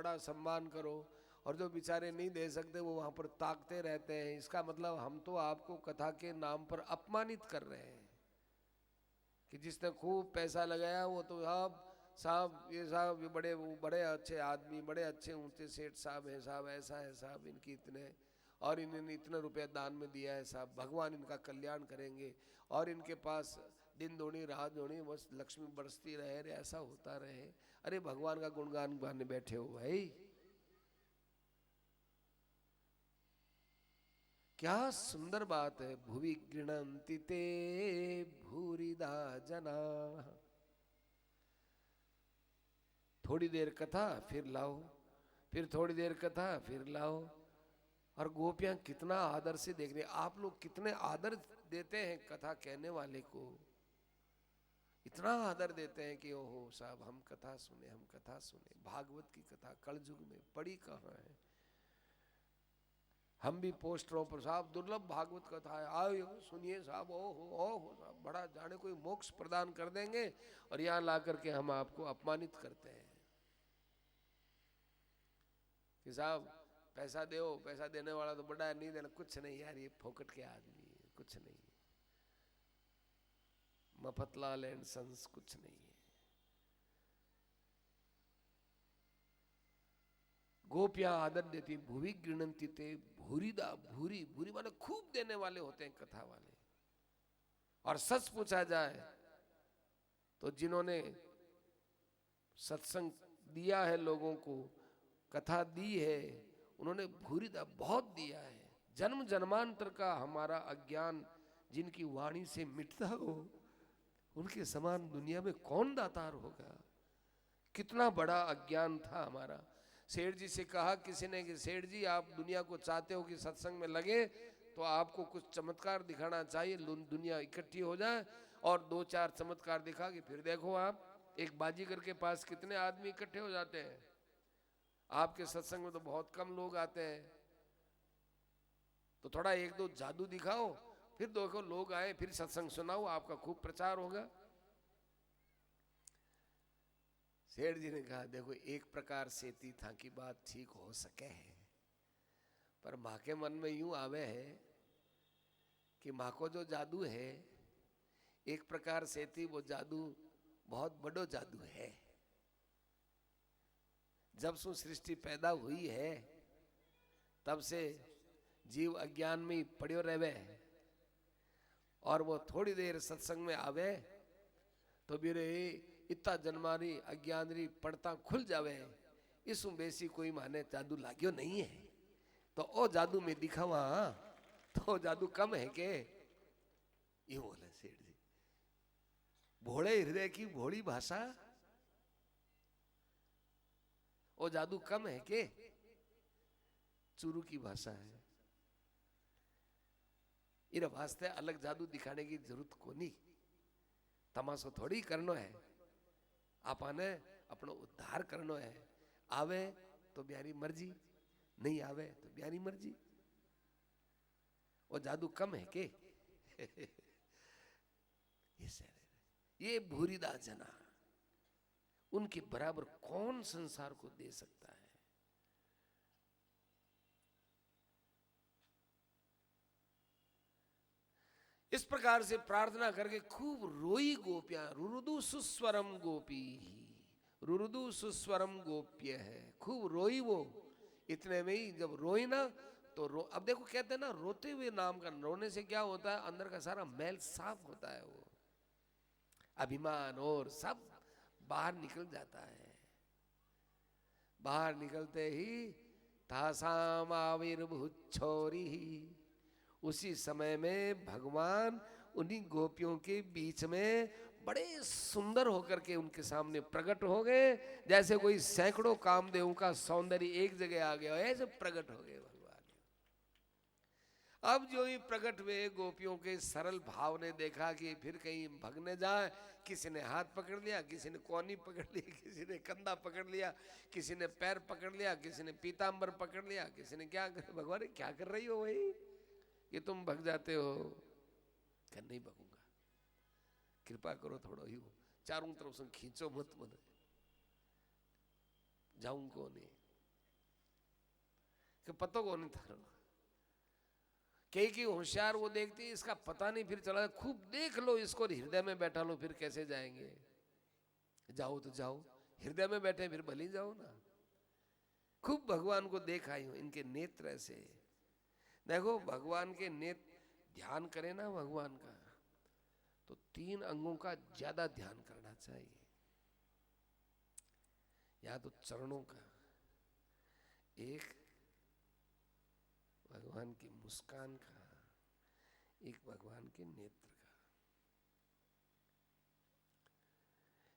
बड़ा सम्मान करो, और जो बेचारे नहीं दे सकते वो वहाँ पर ताकते रहते हैं। इसका मतलब हम तो आपको कथा के नाम पर अपमानित कर रहे हैं कि जिसने खूब पैसा लगाया वो तो साहब ये बड़े अच्छे आदमी, बड़े अच्छे ऊंचे सेठ साहब हैं साहब, ऐसा है साहब, इनकी इतने, और इन्होंने इतना रुपया दान में दिया है साहब, भगवान इनका कल्याण करेंगे, और इनके पास दिन दूनी रात दूनी बस लक्ष्मी बरसती रहे, ऐसा होता रहे। अरे भगवान का गुणगान गाने बैठे हो भाई, क्या सुंदर बात है। भुवि गृणन्ति ते भूरिदा जना। थोड़ी देर कथा फिर लाओ, फिर थोड़ी देर कथा फिर लाओ, और गोपियां कितना आदर से देख रही। आप लोग कितने आदर देते हैं कथा कहने वाले को, इतना आदर देते हैं कि ओहो साहब हम कथा सुने, हम कथा सुने। भागवत की कथा कलयुग में पड़ी कहाँ है। हम भी पोस्टरों पर साहब दुर्लभ भागवत कथा है, आओ सुनिए साहब, ओ साहब बड़ा जाने कोई मोक्ष प्रदान कर देंगे, और यहाँ ला करके हम आपको अपमानित करते हैं कि साहब पैसा दो, पैसा देने वाला तो बड़ा है, नहीं देना कुछ नहीं यार, ये फोकट के आदमी है, कुछ नहीं, मफतलाल एंड सन्स कुछ नहीं है। गोपियां आदर देती। भूवि गृणन्ति ते भूरिदा, भूरी भूरी माने खूब देने वाले होते हैं कथा वाले। और सच पूछा जाए तो जिन्होंने सत्संग दिया है लोगों को, कथा दी है, उन्होंने भूरिदा बहुत दिया है। जन्म जन्मांतर का हमारा अज्ञान जिनकी वाणी से मिटता हो, उनके समान दुनिया में कौन दातार होगा। कितना बड़ा अज्ञान था हमारा। सेठ जी से कहा किसी ने कि सेठ जी आप दुनिया को चाहते हो कि सत्संग में लगे, तो आपको कुछ चमत्कार दिखाना चाहिए, दुनिया इकट्ठी हो जाए, और दो चार चमत्कार दिखा के फिर देखो आप एक बाजीगर के पास कितने आदमी इकट्ठे हो जाते हैं। आपके सत्संग में तो बहुत कम लोग आते हैं, तो थोड़ा एक दो जादू दिखाओ, फिर देखो लोग आए, फिर सत्संग सुनाओ, आपका खूब प्रचार होगा। सेठ जी ने कहा देखो एक प्रकार से तीथा की बात ठीक हो सके है, पर माँ के मन में यूं आवे है कि माँ को जो जादू है एक प्रकार से थी, वो जादू बहुत बड़ो जादू है। जब से सृष्टि पैदा हुई है तब से जीव अज्ञान में ही पड़ियो रहे, और वो थोड़ी देर सत्संग में आवे तो बिरे इतना जन्मारी अज्ञानरी पड़ता खुल जावे। इस बेसी कोई माने जादू लाग्यो नहीं है, तो ओ जादू में दिखावा, तो जादू कम है के, ये बोले सेठ जी। भोले हृदय की भोली भाषा, ओ जादू कम है के, चूरू की भाषा है। इन वास्ते अलग जादू दिखाने की जरूरत को नहीं, तमाशो थोड़ी करनो है, आपने अपनो उद्धार करनो है। आवे तो ब्यारी मर्जी, नहीं आवे तो ब्यारी मर्जी, वो जादू कम है के। ये भूरिदा जना, उनके बराबर कौन संसार को दे सकता है। इस प्रकार से प्रार्थना करके खूब रोई गोपियां। रुरुदु सुस्वरम गोपी, रुरुदु सुस्वरम गोप्य है, खूब रोई वो। इतने में ही जब रोई ना तो अब देखो कहते हैं ना रोते हुए नाम का, रोने से क्या होता है अंदर का सारा मैल साफ होता है, वो अभिमान और सब बाहर निकल जाता है। बाहर निकलते ही तासाम आविर्भूत छोरी, उसी समय में भगवान उन्हीं गोपियों के बीच में बड़े सुंदर होकर के उनके सामने प्रकट हो गए। जैसे कोई सैकड़ों कामदेवों का सौंदर्य एक जगह आ गया, ऐसे प्रकट हो गए भगवान। अब जो ही प्रकट हुए गोपियों के सरल भाव ने देखा कि फिर कहीं भगने जाए, किसी ने हाथ पकड़ लिया, किसी ने कोनी पकड़ ली, किसी ने कंधा पकड़ लिया, किसी ने पैर पकड़ लिया, किसी ने पीतांबर पकड़ लिया, किसी ने क्या कर, भगवान क्या कर रही हो भाई, कि तुम भग जाते हो। क्या नहीं भगूंगा, कृपा करो थोड़ा ही चारों तरफ से खींचो मत, मन जाऊं को नहीं। कि पतो को नहीं थारो। कई की होशियार वो देखती है इसका पता नहीं, फिर चला खूब देख लो इसको, हृदय में बैठा लो, फिर कैसे जाएंगे। जाओ तो जाओ, हृदय में बैठे फिर भली जाओ ना। खूब भगवान को देख आई हूं, इनके नेत्र ऐसे। देखो भगवान के नेत्र, ध्यान करें ना भगवान का तो 3 अंगों का ज्यादा ध्यान करना चाहिए। या तो चरणों का, एक भगवान की मुस्कान का, एक भगवान के नेत्र का।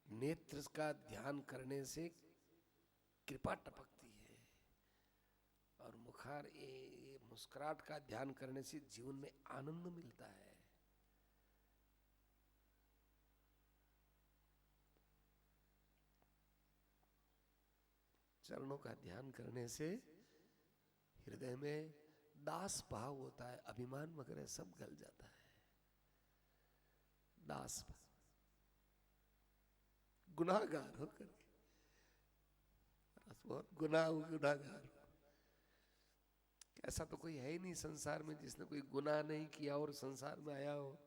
नेत्र का ध्यान करने से कृपा टपकती है, और मुखार ये मुस्कुराहट का ध्यान करने से जीवन में आनंद मिलता है। चरणों का ध्यान करने से हृदय में दास भाव होता है, अभिमान वगैरह सब गल जाता है। दास भाव, गुनाहगार होकर बहुत गुनाहगार। ऐसा तो कोई है ही नहीं संसार में जिसने कोई गुनाह नहीं किया और संसार में आया हो,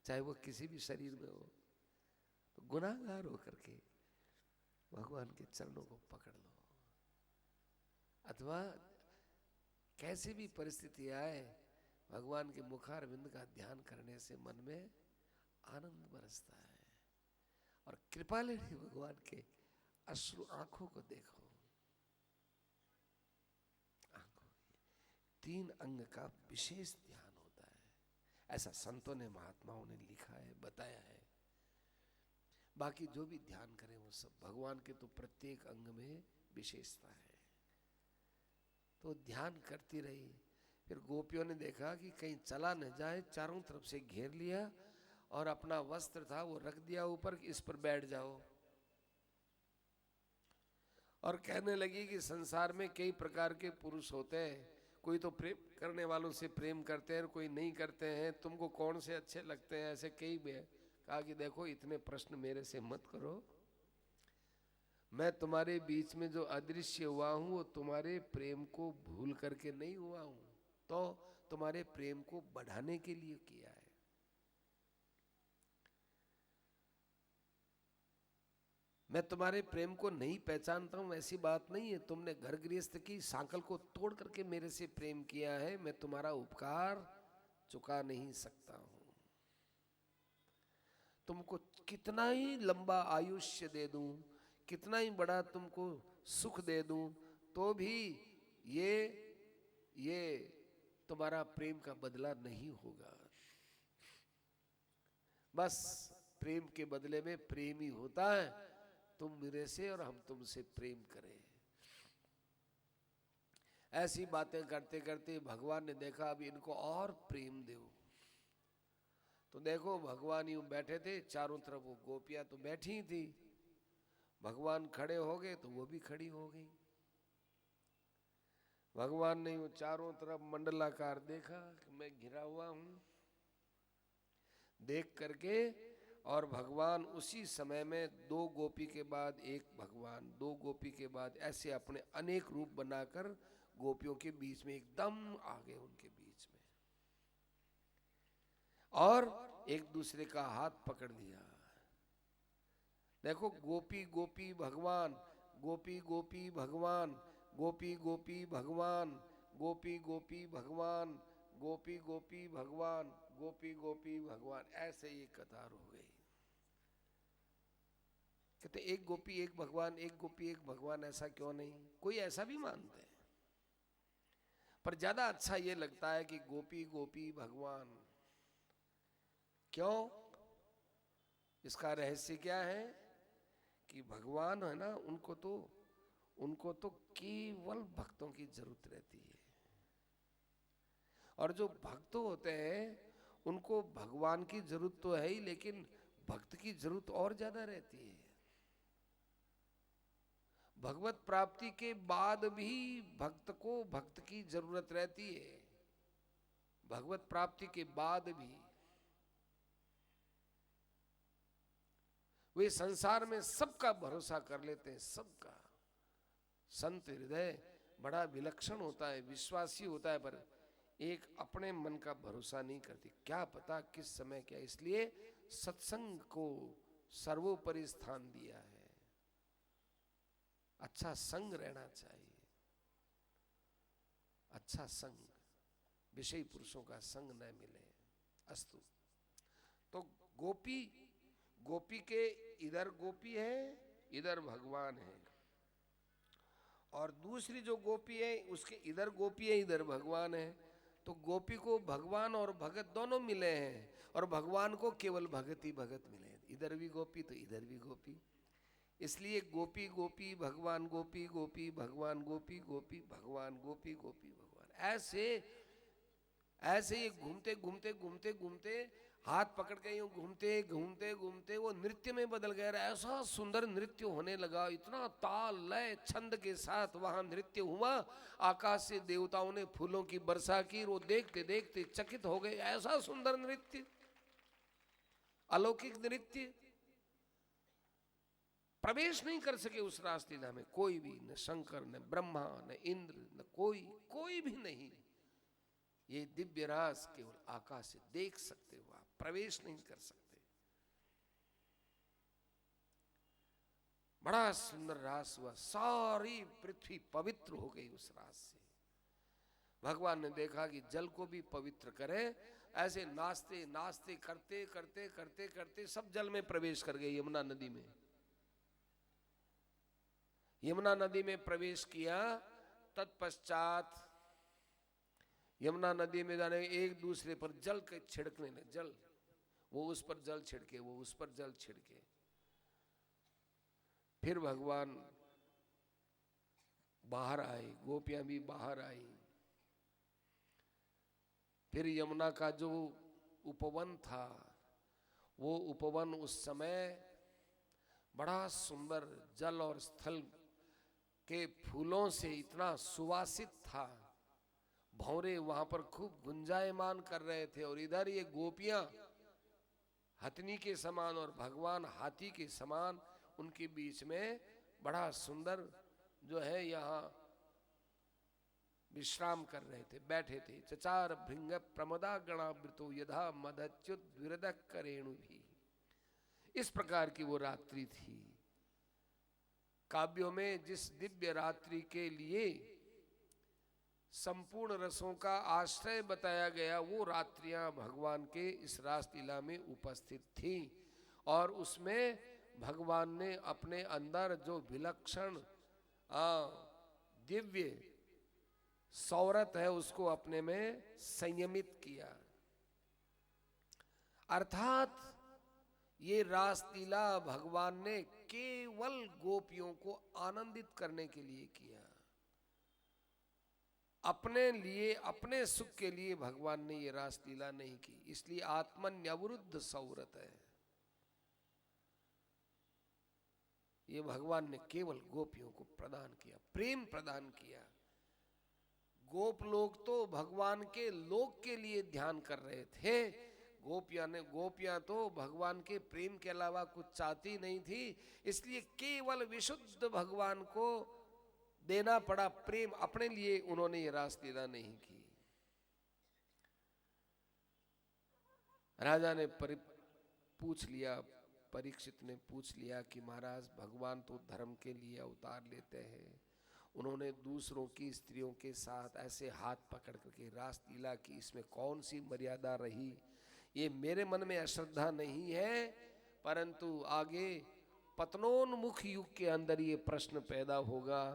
चाहे वो किसी भी शरीर में हो। तो गुनाहगार होकर के भगवान के चरणों को पकड़ लो, अथवा कैसे भी परिस्थिति आए भगवान के मुखारविंद का ध्यान करने से मन में आनंद बरसता है। और कृपा लेनी भगवान के अश्रु आंखों को देखो, 3 अंग का विशेष ध्यान होता है, ऐसा संतों ने महात्माओं ने लिखा है, बताया है। बाकी जो भी ध्यान करें वो सब भगवान के, तो प्रत्येक अंग में विशेषता है। तो ध्यान करती रही। फिर गोपियों ने देखा कि कहीं चला न जाए, चारों तरफ से घेर लिया और अपना वस्त्र था वो रख दिया ऊपर, इस पर बैठ जाओ। और कहने लगी कि संसार में कई प्रकार के पुरुष होते हैं, कोई तो प्रेम करने वालों से प्रेम करते हैं, कोई नहीं करते हैं, तुमको कौन से अच्छे लगते हैं। ऐसे कई में कहा कि देखो इतने प्रश्न मेरे से मत करो, मैं तुम्हारे बीच में जो अदृश्य हुआ हूं वो तुम्हारे प्रेम को भूल करके नहीं हुआ हूं, तो तुम्हारे प्रेम को बढ़ाने के लिए किया है। मैं तुम्हारे प्रेम को नहीं पहचानता हूं ऐसी बात नहीं है, तुमने घर गृहस्थ की सांकल को तोड़ करके मेरे से प्रेम किया है, मैं तुम्हारा उपकार चुका नहीं सकता हूं। तुमको कितना ही लंबा आयुष्य दे दूं, कितना ही बड़ा तुमको सुख दे दूं, तो भी ये तुम्हारा प्रेम का बदला नहीं होगा। बस प्रेम के बदले में प्रेम ही होता है, तुम मेरे से और हम तुमसे प्रेम करें। ऐसी बातें करते करते भगवान ने देखा अब इनको और प्रेम दो। तो देखो भगवान यूं बैठे थे, चारों तरफ वो गोपियां तो बैठी थी, भगवान खड़े हो गए तो वो भी खड़ी हो गई। भगवान ने वो चारों तरफ मंडलाकार देखा कि मैं घिरा हुआ हूं, देख करके, और भगवान उसी समय में 2 गोपी के बाद एक भगवान, 2 गोपी के बाद ऐसे अपने अनेक रूप बनाकर गोपियों के बीच में एकदम आ गए, उनके बीच में, और एक दूसरे का हाथ पकड़ लिया। देखो गोपी गोपी भगवान, गोपी गोपी भगवान, गोपी गोपी भगवान, गोपी गोपी भगवान, गोपी गोपी भगवान, गोपी गोपी भगवान, ऐसे ये कतार हो गई। कहते एक गोपी एक भगवान, एक गोपी एक भगवान, ऐसा क्यों नहीं? कोई ऐसा भी मानते हैं, पर ज्यादा अच्छा ये लगता है कि गोपी गोपी भगवान। क्यों? इसका रहस्य क्या है कि भगवान है ना, उनको तो केवल भक्तों की जरूरत रहती है, और जो भक्त होते हैं उनको भगवान की जरूरत तो है ही, लेकिन भक्त की जरूरत और ज्यादा रहती है। भगवत प्राप्ति के बाद भी भक्त को भक्त की जरूरत रहती है, भगवत प्राप्ति के बाद भी। वे संसार में सबका भरोसा कर लेते हैं, सबका। संत हृदय बड़ा विलक्षण होता है, विश्वासी होता है, पर एक अपने मन का भरोसा नहीं करती, क्या पता किस समय क्या। इसलिए सत्संग को सर्वोपरि स्थान दिया है। अच्छा संग रहना चाहिए, अच्छा संग, विषयी पुरुषों का संग न मिले। अस्तु। तो गोपी, गोपी के इधर गोपी है, इधर भगवान है, और दूसरी जो गोपी है उसके इधर गोपी है, इधर भगवान है। तो गोपी को भगवान और भगत दोनों मिले हैं, और भगवान को केवल भगत ही भगत मिले हैं। इधर भी गोपी तो इधर भी गोपी। इसलिए गोपी गोपी भगवान, गोपी गोपी भगवान, गोपी गोपी भगवान, गोपी गोपी भगवान। ऐसे ऐसे ये घूमते घूमते घूमते घूमते हाथ पकड़ के यूं घूमते घूमते घूमते वो नृत्य में बदल गया। ऐसा सुंदर नृत्य होने लगा, इतना ताल लय छंद के साथ वहां नृत्य हुआ। आकाश से देवताओं ने फूलों की वर्षा की, वो देखते देखते चकित हो गए। ऐसा सुंदर नृत्य, अलौकिक नृत्य। प्रवेश नहीं कर सके उस रासलीला में कोई भी, न शंकर, न ब्रह्मा, न इंद्र, न कोई भी नहीं। ये दिव्य रास केवल आकाश से देख सकते हो, आप प्रवेश नहीं कर सकते। बड़ा सुंदर रास हुआ, सारी पृथ्वी पवित्र हो गई उस रास से। भगवान ने देखा कि जल को भी पवित्र करे। ऐसे नाचते नाचते करते करते करते करते सब जल में प्रवेश कर गए, यमुना नदी में। यमुना नदी में प्रवेश किया। तत्पश्चात यमुना नदी में जाने एक दूसरे पर जल के छिड़कने लगे। जल, वो उस पर जल छिड़के, वो उस पर जल छिड़के। फिर भगवान बाहर आए, गोपियां भी बाहर आई। फिर यमुना का जो उपवन था, वो उपवन उस समय बड़ा सुंदर जल और स्थल के फूलों से इतना सुवासित था। भौरे वहां पर खूब गुंजायमान कर रहे थे, और इधर ये गोपियां हथनी के समान और भगवान हाथी के समान उनके बीच में बड़ा सुंदर जो है यहाँ विश्राम कर रहे थे, बैठे थे। चचार भृंग प्रमदा गणावृतो यथा मदच्युत विरदक करेणु भी। इस प्रकार की वो रात्रि थी। काव्यों में जिस दिव्य रात्रि के लिए संपूर्ण रसों का आश्रय बताया गया, वो रात्रियां भगवान के इस रासलीला में उपस्थित थी। और उसमें भगवान ने अपने अंदर जो विलक्षण दिव्य सौरत है उसको अपने में संयमित किया। अर्थात ये रासलीला भगवान ने केवल गोपियों को आनंदित करने के लिए किया। अपने लिए, अपने सुख के लिए भगवान ने ये रासलीला नहीं की। इसलिए आत्मन्यवरुद्ध सौरत है। ये भगवान ने केवल गोपियों को प्रदान किया, प्रेम प्रदान किया। गोप लोग तो भगवान के लोक के लिए ध्यान कर रहे थे। गोपियां तो भगवान के प्रेम के अलावा कुछ चाहती नहीं थी। इसलिए केवल विशुद्ध भगवान को देना पड़ा प्रेम। अपने लिए उन्होंने ये रासलीला नहीं की। राजा ने पूछ लिया, परीक्षित ने पूछ लिया कि महाराज, भगवान तो धर्म के लिए अवतार लेते हैं, उन्होंने दूसरों की स्त्रियों के साथ ऐसे हाथ पकड़ करके रासलीला की, इसमें कौन सी मर्यादा रही? ये मेरे मन में अश्रद्धा नहीं है, परंतु आगे पतनोन्मुख युग के अंदर ये प्रश्न पैदा होगा,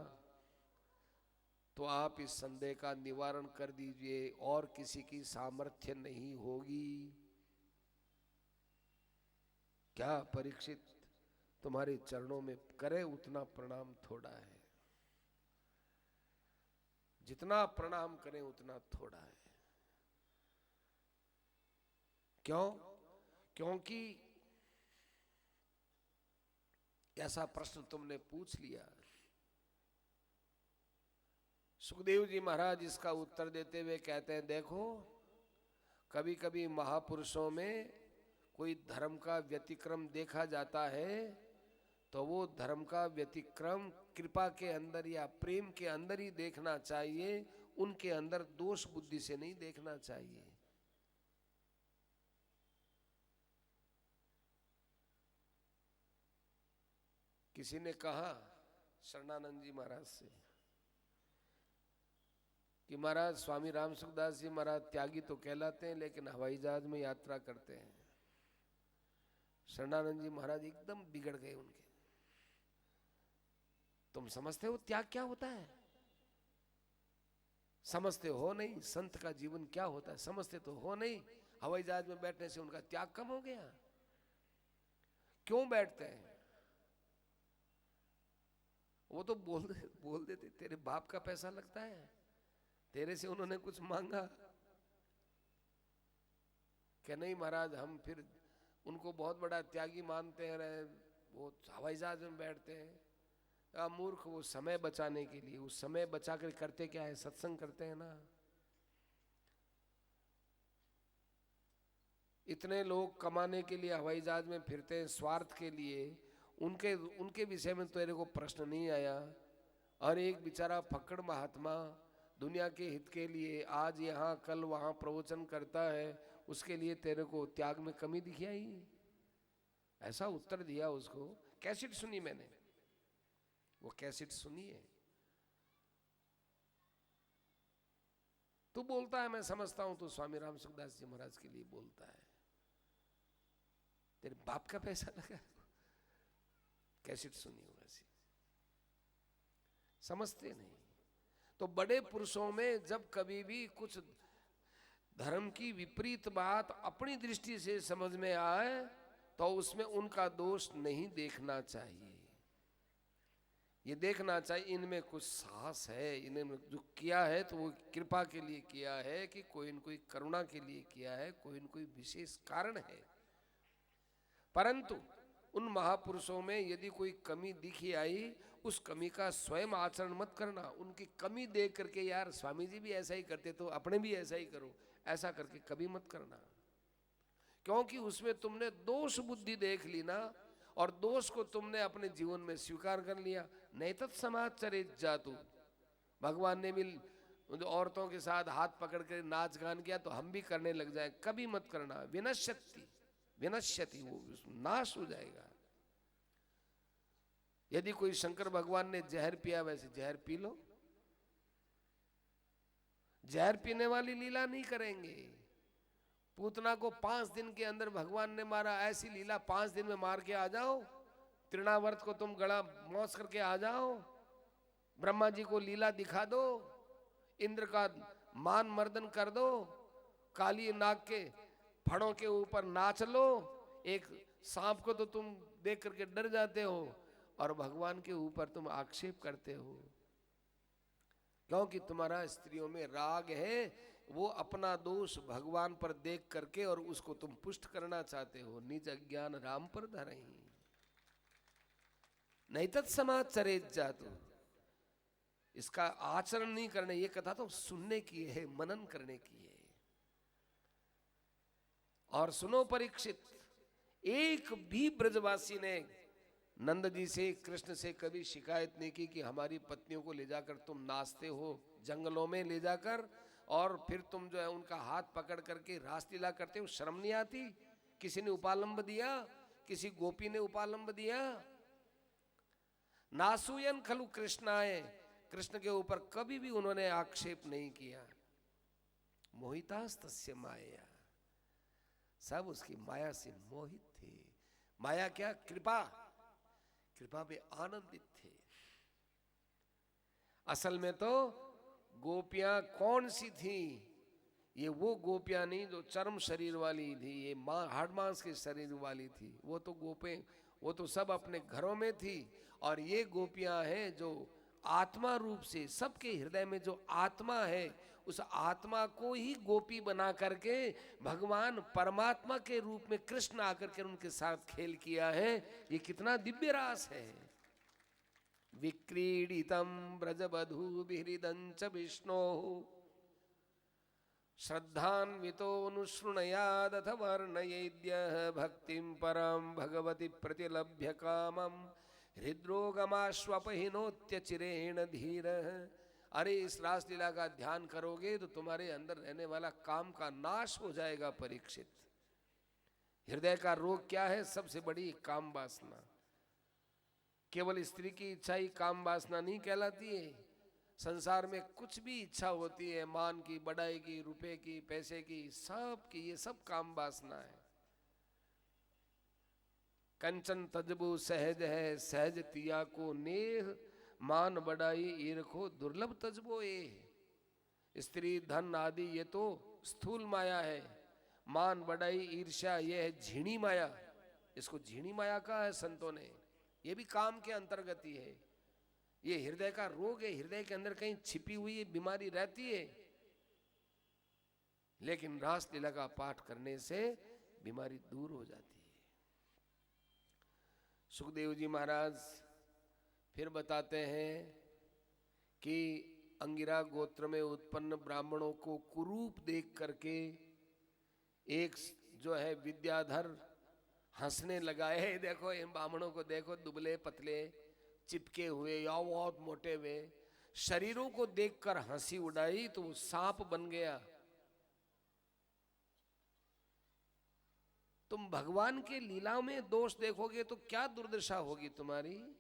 तो आप इस संदेह का निवारण कर दीजिए। और किसी की सामर्थ्य नहीं होगी। क्या परीक्षित, तुम्हारे चरणों में करे उतना प्रणाम थोड़ा है, जितना प्रणाम करें उतना थोड़ा है। क्यों? क्योंकि ऐसा प्रश्न तुमने पूछ लिया। सुखदेव जी महाराज इसका उत्तर देते हुए कहते हैं, देखो, कभी कभी महापुरुषों में कोई धर्म का व्यतिक्रम देखा जाता है, तो वो धर्म का व्यतिक्रम कृपा के अंदर या प्रेम के अंदर ही देखना चाहिए, उनके अंदर दोष बुद्धि से नहीं देखना चाहिए। किसी ने कहा शरणानंद जी महाराज से कि महाराज स्वामी राम सुखदास जी महाराज त्यागी तो कहलाते हैं लेकिन हवाई जहाज में यात्रा करते हैं। शरणानंद जी महाराज एकदम बिगड़ गए उनके। तुम समझते हो त्याग क्या होता है? समझते हो नहीं। संत का जीवन क्या होता है समझते तो हो नहीं। हवाई जहाज में बैठने से उनका त्याग कम हो गया? क्यों बैठते हैं? वो तो बोल देते तेरे बाप का पैसा लगता है, तेरे से उन्होंने कुछ मांगा क्या? नहीं महाराज, हम फिर उनको बहुत बड़ा त्यागी मानते हैं, वो हवाई जहाज में बैठते हैं। मूर्ख, वो समय बचाने के लिए, उस समय बचा कर करते क्या है? सत्संग करते हैं ना। इतने लोग कमाने के लिए हवाई जहाज में फिरते हैं स्वार्थ के लिए, उनके विषय में तेरे को प्रश्न नहीं आया। और एक बेचारा फक्कड़ महात्मा दुनिया के हित के लिए आज यहाँ कल वहाँ प्रवचन करता है, उसके लिए तेरे को त्याग में कमी दिखी आई? ऐसा उत्तर दिया उसको। कैसेट सुनी मैंने, वो कैसेट सुनी है। तू बोलता है मैं समझता हूं, तो स्वामी राम सुखदास जी महाराज के लिए बोलता है। तेरे बाप का पैसा लगा? कैसेट सुनी हो ऐसी, समझते नहीं। तो बड़े पुरुषों में जब कभी भी कुछ धर्म की विपरीत बात अपनी दृष्टि से समझ में आए तो उसमें उनका दोष नहीं देखना चाहिए। ये देखना चाहिए इनमें कुछ साहस है, इन्होंने जो किया है तो वो कृपा के लिए किया है कि कोई न कोई करुणा के लिए किया है, कोई न कोई विशेष कारण है। परंतु उन महापुरुषों में यदि कोई कमी दिखी आई, उस कमी का स्वयं आचरण मत करना। उनकी कमी देख करके यार स्वामी जी भी ऐसा ही करते तो अपने भी ऐसा ही करो, ऐसा करके कभी मत करना। क्योंकि उसमें तुमने दोष बुद्धि देख ली ना, और दोष को तुमने अपने जीवन में स्वीकार कर लिया। नहीं तत्समाचरित जातु, भगवान ने भी औरतों के साथ हाथ पकड़ कर नाच गान किया तो हम भी करने लग जाए, कभी मत करना। विनश्यति विनश्यति, वो नाश हो जाएगा। यदि कोई शंकर भगवान ने जहर पिया, वैसे जहर पी लो। जहर पीने वाली लीला नहीं करेंगे। पूतना को 5 दिन के अंदर भगवान ने मारा, ऐसी लीला 5 दिन में मार के आ जाओ। तृणावर्त को तुम गला मौस करके आ जाओ। ब्रह्मा जी को लीला दिखा दो, इंद्र का मान मर्दन कर दो, काली नाग के फड़ों के ऊपर नाच लो। एक सांप को तो तुम देख करके डर जाते हो और भगवान के ऊपर तुम आक्षेप करते हो, क्योंकि तुम्हारा स्त्रियों में राग है। वो अपना दोष भगवान पर देख करके और उसको तुम पुष्ट करना चाहते हो। निज अज्ञान राम पर धरही, नहीं तत्समाचरेत जातु। इसका आचरण नहीं करने, ये कथा तो सुनने की है, मनन करने की है। और सुनो परीक्षित, एक भी ब्रजवासी ने नंद जी से कृष्ण से कभी शिकायत नहीं की कि हमारी पत्नियों को ले जाकर तुम नाचते हो जंगलों में ले जाकर, और फिर तुम जो है उनका हाथ पकड़ करके रासलीला करते हो। शर्म नहीं आती? किसी ने उपालंब दिया? किसी गोपी ने उपालंब दिया? नासूयन खलु कृष्णाय, कृष्ण के ऊपर कभी भी उन्होंने आक्षेप नहीं किया। मोहितास्तस्य माया, सब उसकी माया से मोहित थे। माया क्या? कृपा, कृपा में आनंदित थे। असल में तो गोपियां कौन सी थी? ये वो गोपियां नहीं जो चर्म शरीर वाली थी, ये हाड़ मांस के शरीर वाली थी। वो तो वो तो सब अपने घरों में थी। और ये गोपियां हैं जो आत्मा रूप से, सबके हृदय में जो आत्मा है, उस आत्मा को ही गोपी बना करके भगवान परमात्मा के रूप में कृष्ण आकर के उनके साथ खेल किया है। ये कितना दिव्य रास है। विक्रीडितम ब्रजबधूभिहृदंच विष्णो श्रद्धान्वितो अनुशृणुयादथ वर्णयेद्यः भक्तिं परं भगवति प्रतिलभ्य कामं हृद्रोगमाश्वपहिनोत्य चिरेण धीर। अरे इस रासलीला का ध्यान करोगे तो तुम्हारे अंदर रहने वाला काम का नाश हो जाएगा परीक्षित। हृदय का रोग क्या है? सबसे बड़ी काम वासना। केवल स्त्री की इच्छा ही काम वासना नहीं कहलाती है। संसार में कुछ भी इच्छा होती है, मान की, बड़ाई की, रुपए की, पैसे की, सब की, ये सब काम वासना है। कंचन तजबु सहज है, सहज तिया को नेह, मान बड़ाई ईर्खो दुर्लभ तजबो ए। स्त्री धन आदि ये तो स्थूल माया है, मान बड़ाई ईर्ष्या ये है झीणी माया। इसको झीणी माया कहा है संतों ने। ये भी काम के अंतर्गत ही है। ये हृदय का रोग है, हृदय के अंदर कहीं छिपी हुई बीमारी रहती है, लेकिन रासलीला का पाठ करने से बीमारी दूर हो जाती है। सुखदेव जी महाराज फिर बताते हैं कि अंगिरा गोत्र में उत्पन्न ब्राह्मणों को कुरूप देख करके एक जो है विद्याधर हंसने लगा है। देखो इन ब्राह्मणों को देखो, दुबले पतले चिपके हुए या बहुत मोटे हुए, शरीरों को देखकर हंसी उड़ाई तो वो सांप बन गया। तुम भगवान के लीला में दोष देखोगे तो क्या दुर्दशा होगी तुम्हारी।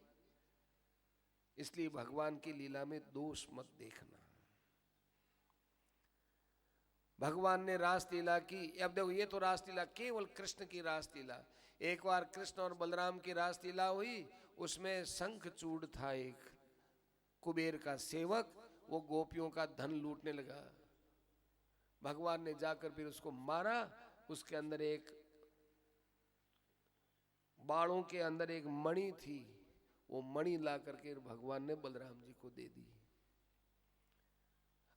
इसलिए भगवान की लीला में दोष मत देखना। भगवान ने रासलीला की, अब देखो ये तो रासलीला केवल कृष्ण की रासलीला। एक बार कृष्ण और बलराम की रासलीला हुई, उसमें शंखचूड़ था एक कुबेर का सेवक, वो गोपियों का धन लूटने लगा। भगवान ने जाकर फिर उसको मारा। उसके अंदर एक बाणों के अंदर एक मणि थी, वो मणि ला करके भगवान ने बलराम जी को दे दी।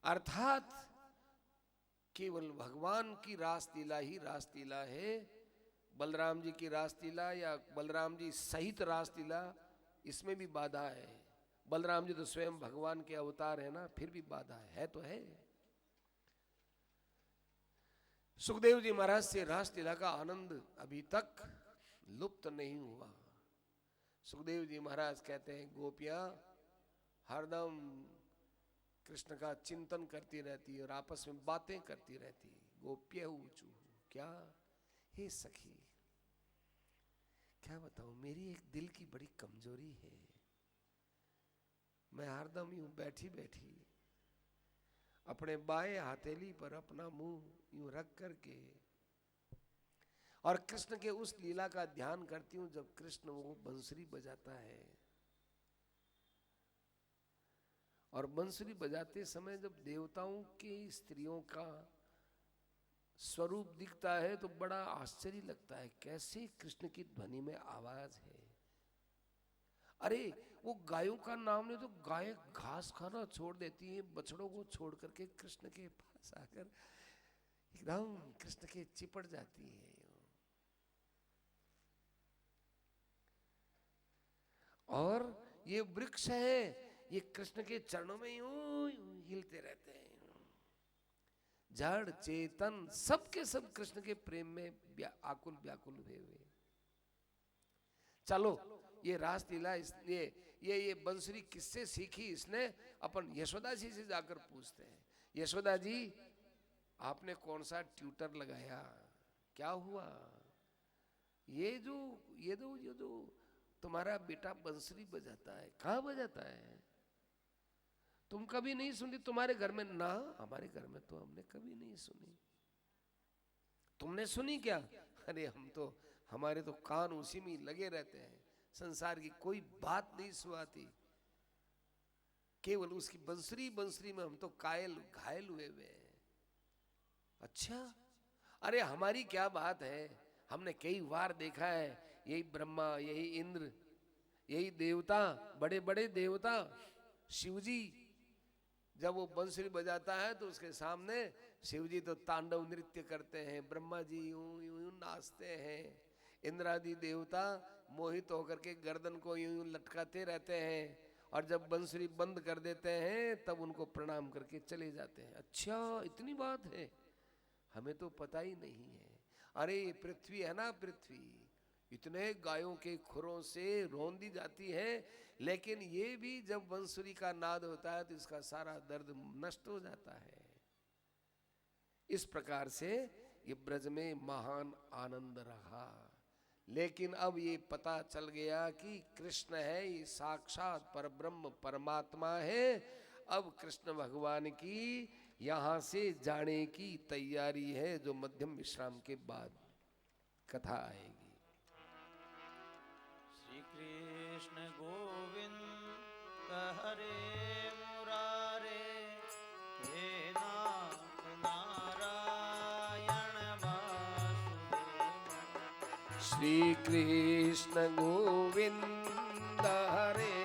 अर्थात केवल भगवान की रासलीला ही रासलीला है। बलराम जी की रासलीला या बलराम जी सहित रासलीला, इसमें भी बाधा है। बलराम जी तो स्वयं भगवान के अवतार है ना, फिर भी बाधा है तो है। सुखदेव जी महाराज से रासलीला का आनंद अभी तक लुप्त नहीं हुआ। सुखदेव जी महाराज कहते हैं गोपियां हरदम कृष्ण का चिंतन करती रहती और आपस में बातें करती रहती। गोप्य ऊंचू क्या, हे सखी क्या बताऊं, मेरी एक दिल की बड़ी कमजोरी है। मैं हरदम यूं बैठी बैठी अपने बाएं हथेली पर अपना मुंह यूं रख करके और कृष्ण के उस लीला का ध्यान करती हूं जब कृष्ण वो बंसुरी बजाता है। और बंसुरी बजाते समय जब देवताओं की स्त्रियों का स्वरूप दिखता है तो बड़ा आश्चर्य लगता है, कैसे कृष्ण की ध्वनि में आवाज है। अरे वो गायों का नाम ले तो गाय घास खाना छोड़ देती है, बछड़ों को छोड़ करके कृष्ण के पास आकर एकदम कृष्ण के चिपट जाती है। और ये वृक्ष है, ये कृष्ण के चरणों में यूं हिलते रहते हैं। जड़ चेतन सबके सब कृष्ण के प्रेम में आकुल व्याकुल हुए हुए। चलो ये रासलीला, ये बंसुरी किससे सीखी इसने? अपन यशोदा जी से जाकर पूछते हैं, यशोदा जी आपने कौन सा ट्यूटर लगाया, क्या हुआ? ये जो तुम्हारा बेटा बंसुरी बजाता है, कहाँ बजाता है? तुम कभी नहीं सुनी तुम्हारे घर में? ना, हमारे घर में तो हमने कभी नहीं सुनी। तुमने सुनी क्या? अरे हम तो, हमारे तो कान उसी में लगे रहते हैं, संसार की कोई बात नहीं सुहाती, केवल उसकी बंसुरी बंसुरी में हम तो कायल घायल हुए हैं। अच्छा, अरे हमारी क्या बात है, हमने कई बार देखा है, यही ब्रह्मा, यही इंद्र, यही देवता, बड़े बड़े देवता, शिवजी जब वो बंसुरी बजाता है तो उसके सामने शिवजी तो तांडव नृत्य करते हैं, ब्रह्मा जी यूं यूं नाचते हैं, इंद्रादि देवता मोहित होकर के गर्दन को यूं लटकाते रहते हैं, और जब बंसुरी बंद कर देते हैं तब उनको प्रणाम करके चले जाते हैं। अच्छा इतनी बात है, हमें तो पता ही नहीं है। अरे पृथ्वी है ना, पृथ्वी, इतने गायों के खुरों से रौंदी जाती है, लेकिन ये भी जब बंसुरी का नाद होता है तो इसका सारा दर्द नष्ट हो जाता है। इस प्रकार से ये ब्रज में महान आनंद रहा। लेकिन अब ये पता चल गया कि कृष्ण है, ये साक्षात परब्रह्म परमात्मा है। अब कृष्ण भगवान की यहाँ से जाने की तैयारी है, जो मध्यम विश्राम के बाद कथा आएगी। श्री कृष्ण गोविंद हरे मुरारे, हे नाथ नारायण वासुदेव। श्री कृष्ण गोविंद हरे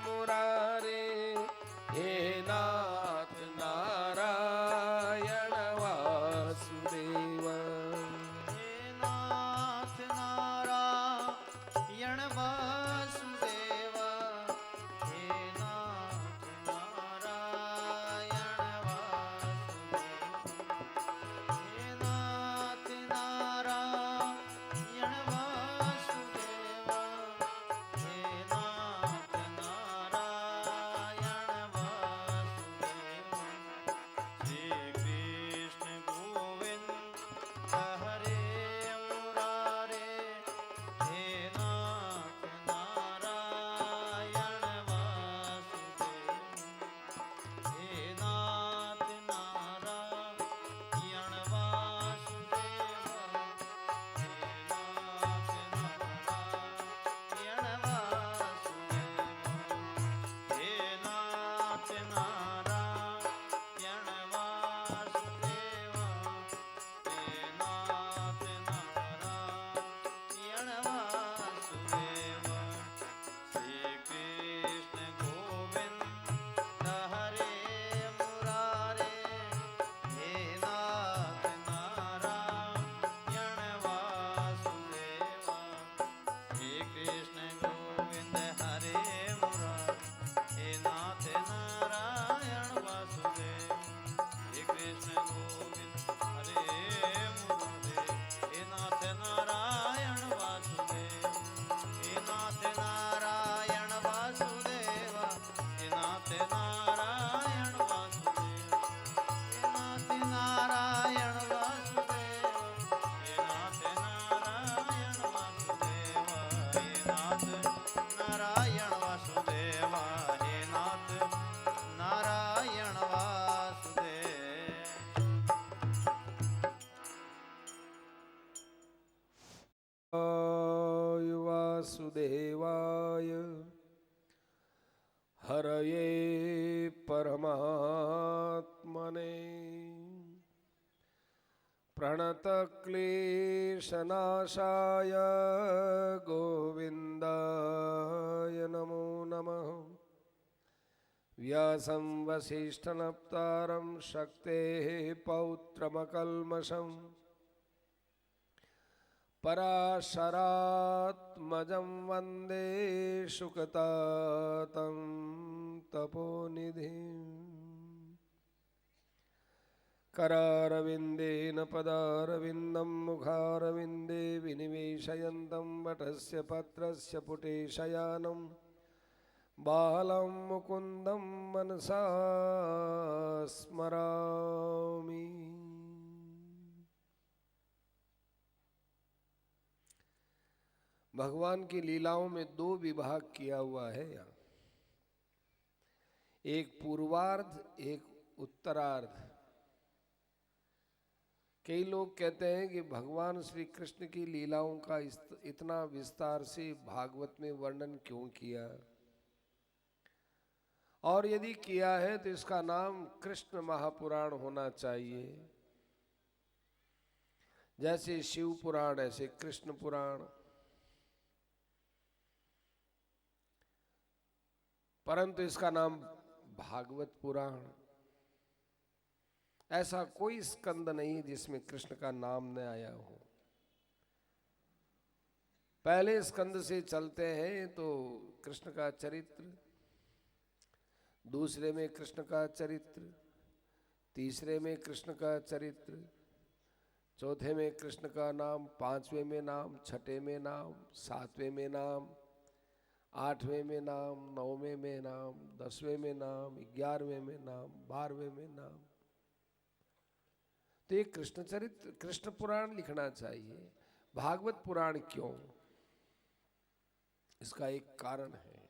मुरारे, हे नाथ नारायण वासुदेव। हे नाथ नारायण वासुदेव, हे नाथ नारायण वासुदेव, हे नाथ नारायण वासुदेव, हे नाथ नारायण वासुदेव। श्री कृष्ण गोविंद हरे मुरारे, हे नाथ नारायण वासुदेव, हे नाथ नारायण वासुदेव, हे नाथ नारायण वासुदेव, हे नाथ नारायण वासुदेव, हे नाथ नारायण वासुदेव। श्री कृष्ण गोविंद हरे मुरारे, हे नाथ नारायण वासुदेव, श्री कृष्ण गोविंद हरे मुरारे, हे नाथ नारायण वासुदेव, हे कृष्ण गोविंद हरे मुरारे, हे नाथ नारायण वासुदेव, हे नाथ नारायण वासुदेव, हे नाथ नारायण वासुदेव, हे नाथ नारायण वासुदेव, हे नाथ नारायण वासुदेव, हे नाथ नारायण वासुदेव, हे नाथ नारायण वासुदेव। वासुदेवाय हरये परमात्मने प्रणतक्लेशनाशाय गोविन्दाय नमो नमः। व्यासं वसिष्ठनप्तारं शक्तेः पौत्रमकल्मषम् पराशरात्मजं वन्दे शुकतातं तपोनिधिम्। करारविन्देन पदारविन्दं मुखारविन्दे विनिवेशयन्तं वटस्य पत्रस्य पुटे शयानं बालं मुकुन्दं मनसा स्मरामि। भगवान की लीलाओं में दो विभाग किया हुआ है यहाँ, एक पूर्वार्ध एक उत्तरार्ध। कई लोग कहते हैं कि भगवान श्री कृष्ण की लीलाओं का इतना विस्तार से भागवत में वर्णन क्यों किया, और यदि किया है तो इसका नाम कृष्ण महापुराण होना चाहिए। जैसे शिव पुराण ऐसे कृष्ण पुराण, परंतु इसका नाम भागवत पुराण। ऐसा कोई स्कंद नहीं जिसमें कृष्ण का नाम न आया हो। पहले स्कंद से चलते हैं तो कृष्ण का चरित्र, दूसरे में कृष्ण का चरित्र, तीसरे में कृष्ण का चरित्र, चौथे में कृष्ण का नाम, पांचवें में नाम, छठे में नाम, सातवें में नाम, आठवें में नाम, नौवें में नाम, 10वें में नाम, 11वें में नाम, 12वें में नाम। तो ये कृष्ण चरित्र, कृष्ण पुराण लिखना चाहिए। भागवत पुराण क्यों? इसका एक कारण है।